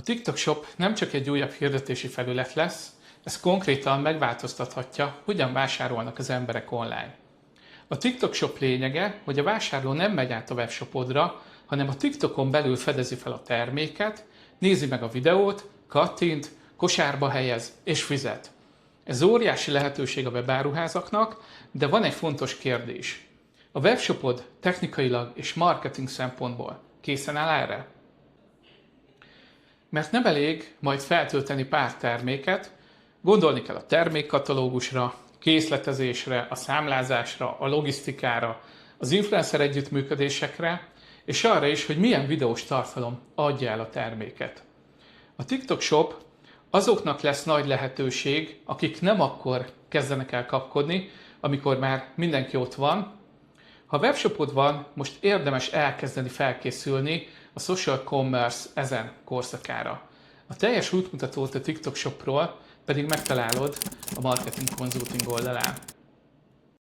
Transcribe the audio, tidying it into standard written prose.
TikTok Shop nem csak egy újabb hirdetési felület lesz, ez konkrétan megváltoztathatja, hogyan vásárolnak az emberek online. A TikTok Shop lényege, hogy a vásárló nem megy át a webshopodra, hanem a TikTokon belül fedezi fel a terméket, nézi meg a videót, kattint, kosárba helyez és fizet. Ez óriási lehetőség a webáruházaknak, de van egy fontos kérdés. A webshopod technikailag és marketing szempontból készen áll erre? Mert nem elég majd feltölteni pár terméket, gondolni kell a termékkatalógusra, készletezésre, a számlázásra, a logisztikára, az influencer együttműködésekre, és arra is, hogy milyen videós tartalom adja el a terméket. A TikTok Shop azoknak lesz nagy lehetőség, akik nem akkor kezdenek el kapkodni, amikor már mindenki ott van. Ha webshopod van, most érdemes elkezdeni felkészülni a social commerce ezen korszakára. A teljes útmutatót a TikTok Shopról pedig megtalálod a Marketing Consulting oldalán.